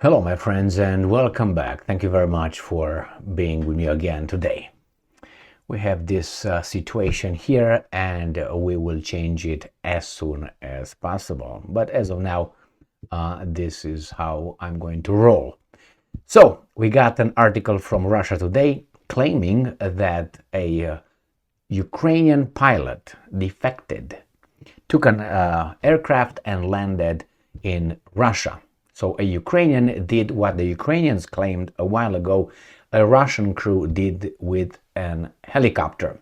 Hello, my friends, and welcome back. Thank you very much for being with me again today. We have this situation here, and we will change it as soon as possible. But as of now, this is how I'm going to roll. So, we got an article from Russia Today claiming that a Ukrainian pilot defected, took an aircraft and landed in Russia. So a Ukrainian did what the Ukrainians claimed a while ago a Russian crew did with an helicopter.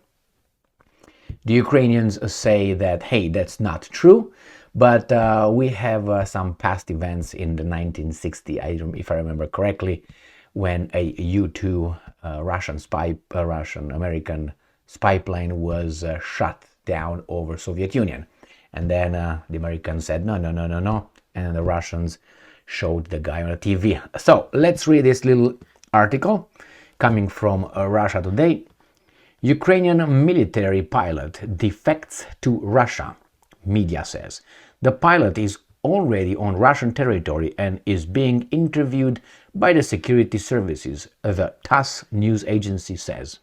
The Ukrainians say that, hey, that's not true, but we have some past events in the 1960s, if I remember correctly, when a U-2 Russian-American spy plane was shot down over Soviet Union. And then the Americans said, no, and the Russians showed the guy on the TV. So let's read this little article coming from Russia Today. Ukrainian military pilot defects to Russia, media says. The pilot is already on Russian territory and is being interviewed by the security services, the TASS news agency says.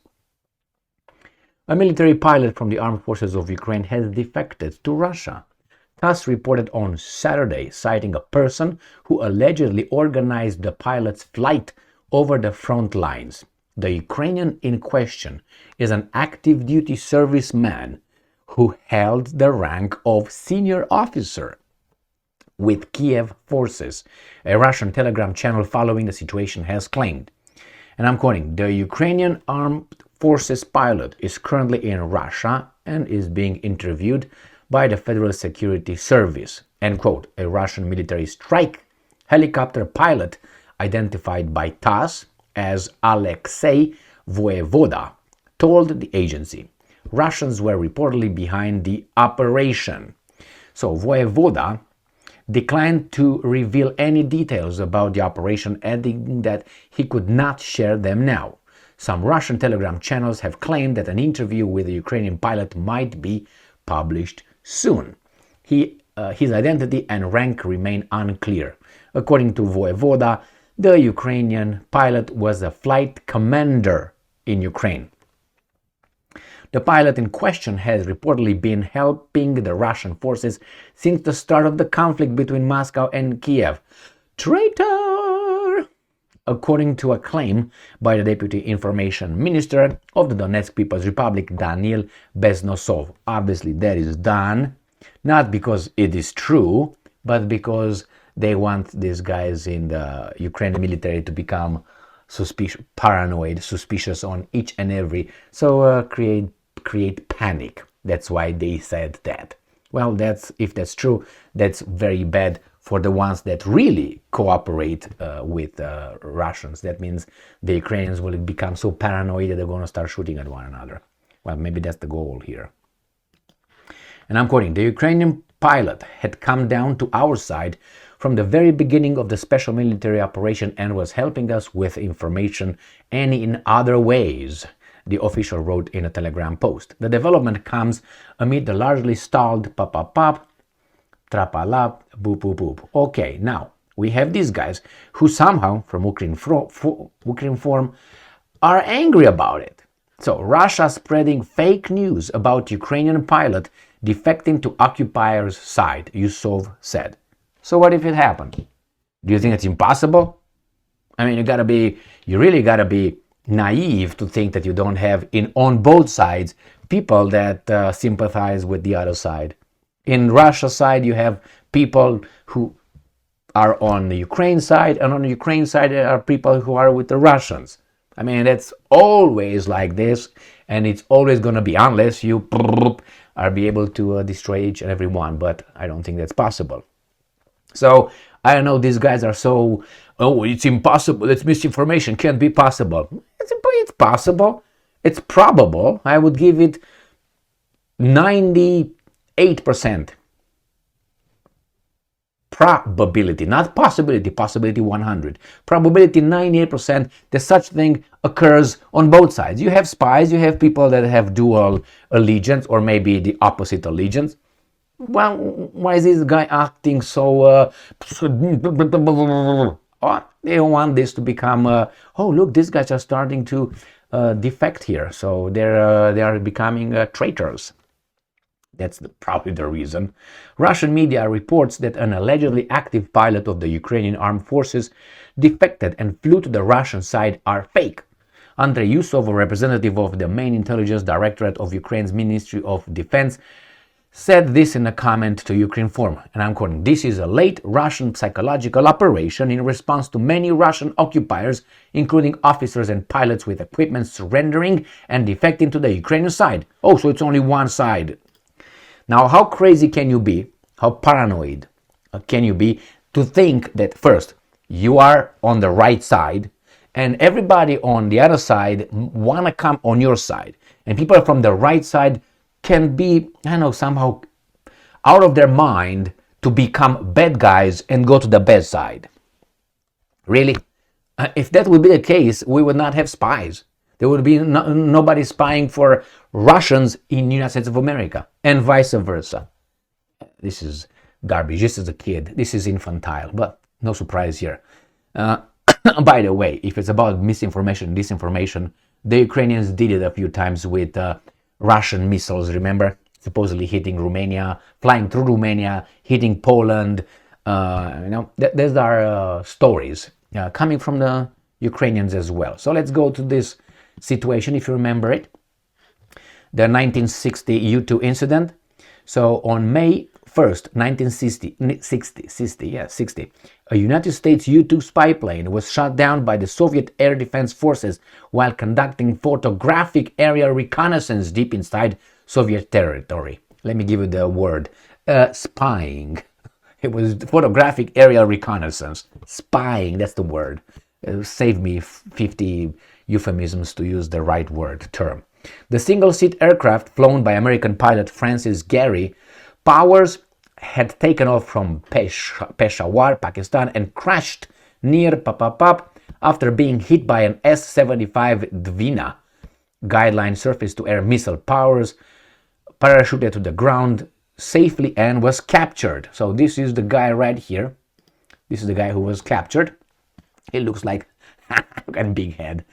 A military pilot from the armed forces of Ukraine has defected to Russia. TASS reported on Saturday, citing a person who allegedly organized the pilot's flight over the front lines. The Ukrainian in question is an active duty serviceman who held the rank of senior officer with Kiev forces, a Russian telegram channel following the situation has claimed. And I'm quoting, the Ukrainian armed forces pilot is currently in Russia and is being interviewed by the Federal Security Service, end quote. A Russian military strike helicopter pilot identified by TASS as Alexei Voyevoda told the agency. Russians were reportedly behind the operation. So Voyevoda declined to reveal any details about the operation, adding that he could not share them now. Some Russian telegram channels have claimed that an interview with the Ukrainian pilot might be published soon. His identity and rank remain unclear. According to Voyevoda, the Ukrainian pilot was a flight commander in Ukraine. The pilot in question has reportedly been helping the Russian forces since the start of the conflict between Moscow and Kiev. Traitor! According to a claim by the Deputy Information Minister of the Donetsk People's Republic, Daniil Beznosov. Obviously, that is done, not because it is true, but because they want these guys in the Ukrainian military to become paranoid, suspicious on each and every, so create panic. That's why they said that. Well, if that's true, that's very bad for the ones that really cooperate with Russians. That means the Ukrainians will become so paranoid that they're going to start shooting at one another. Well, maybe that's the goal here. And I'm quoting, the Ukrainian pilot had come down to our side from the very beginning of the special military operation and was helping us with information and in other ways, the official wrote in a telegram post. The development comes amid the largely stalled pop, trapalap, boop, boop, boop. Okay, now we have these guys who somehow, from Ukraine form, are angry about it. So Russia spreading fake news about Ukrainian pilot defecting to occupiers' side, Yusov said. So what if it happened? Do you think it's impossible? I mean, you really gotta be naive to think that you don't have on both sides people that sympathize with the other side. In Russia's side, you have people who are on the Ukraine side, and on the Ukraine side, there are people who are with the Russians. I mean, that's always like this, and it's always going to be, unless you are be able to destroy each and every one, but I don't think that's possible. So, I don't know, these guys are so, it's impossible, it's misinformation, can't be possible. It's possible, it's probable. I would give it 98% probability, not possibility, possibility 100. Probability 98% that such thing occurs on both sides. You have spies, you have people that have dual allegiance or maybe the opposite allegiance. Well, why is this guy acting so Or they don't want this to become, oh, look, these guys are starting to defect here. So they are becoming traitors. That's probably the reason. Russian media reports that an allegedly active pilot of the Ukrainian armed forces defected and flew to the Russian side are fake. Andrei Yusov, a representative of the main intelligence directorate of Ukraine's Ministry of Defense, said this in a comment to Ukrinform, and I'm quoting, "This is a late Russian psychological operation in response to many Russian occupiers, including officers and pilots with equipment surrendering and defecting to the Ukrainian side." Oh, so it's only one side. Now, how crazy can you be, how paranoid can you be to think that first, you are on the right side and everybody on the other side want to come on your side. And people from the right side can be, I don't know, somehow out of their mind to become bad guys and go to the bad side. Really? If that would be the case, we would not have spies. There would be nobody spying for Russians in the United States of America, and vice versa. This is garbage. This is a kid. This is infantile, but no surprise here. By the way, if it's about misinformation, disinformation, the Ukrainians did it a few times with Russian missiles, remember? Supposedly hitting Romania, flying through Romania, hitting Poland. These are stories coming from the Ukrainians as well. So let's go to this situation, if you remember it. The 1960 U-2 incident. So on May 1st, 1960, a United States U-2 spy plane was shot down by the Soviet Air Defense Forces while conducting photographic aerial reconnaissance deep inside Soviet territory. Let me give you the word. Spying. It was photographic aerial reconnaissance. Spying, that's the word. Save me 50 euphemisms to use the right word term. The single-seat aircraft flown by American pilot Francis Gary Powers had taken off from Peshawar, Pakistan, and crashed near Papapap after being hit by an S-75 Dvina guideline surface-to-air missile. Powers parachuted to the ground safely and was captured. So this is the guy right here. This is the guy who was captured. He looks like a big head.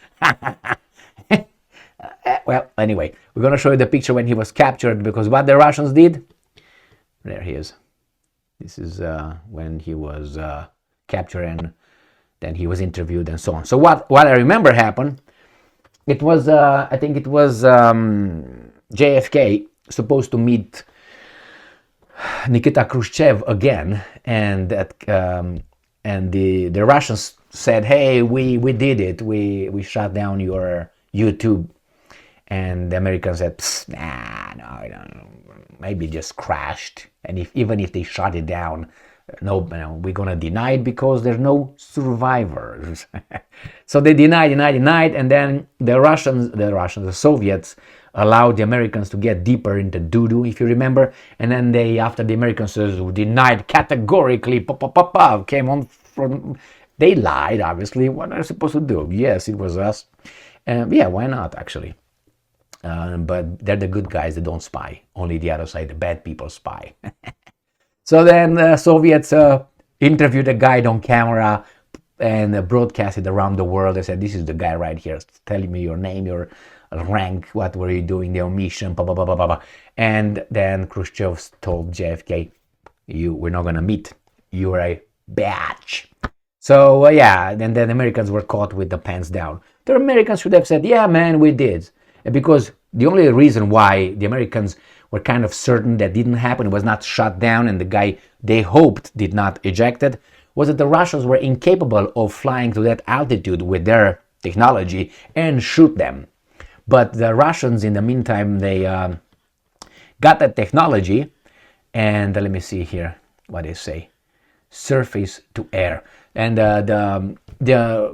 Well, anyway, we're going to show you the picture when he was captured, because what the Russians did, there he is. This is when he was captured, and then he was interviewed and so on. So what I remember happened, it was, I think it was JFK supposed to meet Nikita Khrushchev again, and the Russians said, "Hey, we did it. We shot down your U-2." And the Americans said, "Nah, no, I don't know. Maybe just crashed. And even if they shot it down, no, we're gonna deny it because there's no survivors." So they denied, and then the Soviets allowed the Americans to get deeper into doo-doo, if you remember. And then after the Americans denied categorically, came on from. They lied, obviously. What are they supposed to do? Yes, it was us. Yeah, why not, actually? But they're the good guys that don't spy. Only the other side, the bad people, spy. So then the Soviets interviewed a guy on camera and broadcast it around the world. They said, "This is the guy right here. Telling me your name, your rank, what were you doing, your mission, blah, blah, blah, blah, blah." And then Khrushchev told JFK, we're not going to meet. You're a batch. So, yeah, then the Americans were caught with the pants down. The Americans should have said, "Yeah, man, we did." Because the only reason why the Americans were kind of certain that didn't happen, was not shot down, and the guy they hoped did not ejected, was that the Russians were incapable of flying to that altitude with their technology and shoot them. But the Russians, in the meantime, they got that technology, and let me see here what they say. Surface to air. And the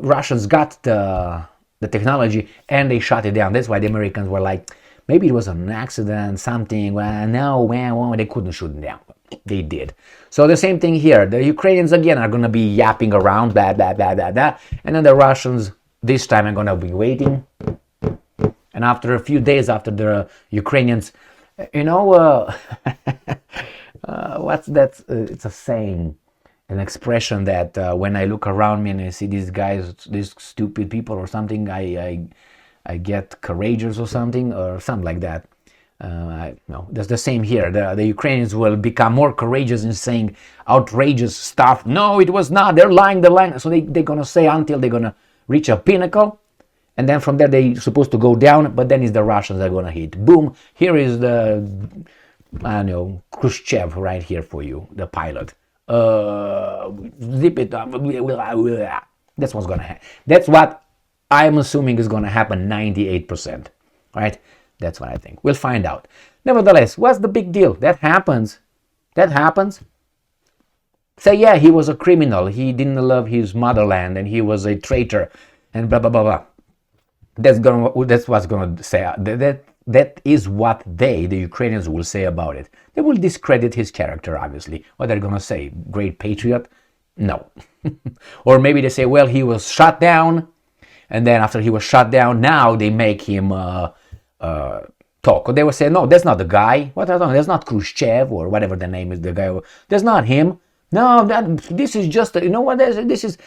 Russians got the technology and they shot it down. That's why the Americans were like, maybe it was an accident, something. Well, no, they couldn't shoot it down. They did. So the same thing here. The Ukrainians again are going to be yapping around, blah, blah, blah, blah, blah. And then the Russians this time are going to be waiting. And after a few days after the Ukrainians, what's that? It's a saying. an expression that when I look around me and I see these guys, these stupid people or something, I get courageous or something like that. No, that's the same here. The Ukrainians will become more courageous in saying outrageous stuff. No, it was not. They're lying. So they're going to say until they're going to reach a pinnacle. And then from there, they're supposed to go down. But then it's the Russians that are going to hit. Boom. Here is the, I don't know, Khrushchev right here for you, the pilot. Zip it up. That's what's going to happen. That's what I'm assuming is going to happen 98%. Right? That's what I think. We'll find out. Nevertheless, what's the big deal? That happens. That happens. Say, yeah, he was a criminal. He didn't love his motherland and he was a traitor and blah, blah, blah, blah. That's what's going to say. That is what the Ukrainians will say about it. They will discredit his character, obviously. What they're going to say? Great patriot? No. Or maybe they say, well, he was shot down. And then after he was shot down, now they make him talk. Or they will say, no, that's not the guy. What I don't know, that's not Khrushchev or whatever the name is. The guy. That's not him. No, this is just. You know what? This is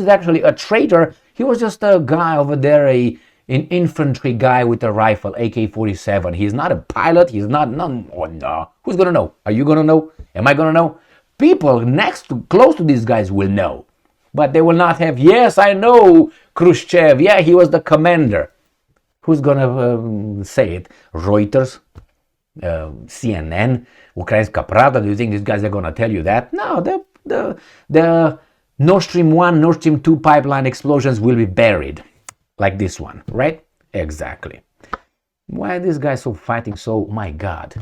actually a traitor. He was just a guy over there, an infantry guy with a rifle, AK-47. He's not a pilot. He's not. No. Who's gonna know? Are you gonna know? Am I gonna know? People close to these guys will know, but they will not have. Yes, I know Khrushchev. Yeah, he was the commander. Who's gonna say it? Reuters, CNN, Ukrainska Pravda. Do you think these guys are gonna tell you that? No, the Nord Stream 1, Nord Stream 2 pipeline explosions will be buried, like this one, right? Exactly. Why are these guys so fighting so? My God.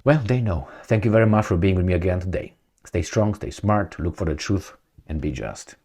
Well, they know. Thank you very much for being with me again today. Stay strong, stay smart, look for the truth, and be just.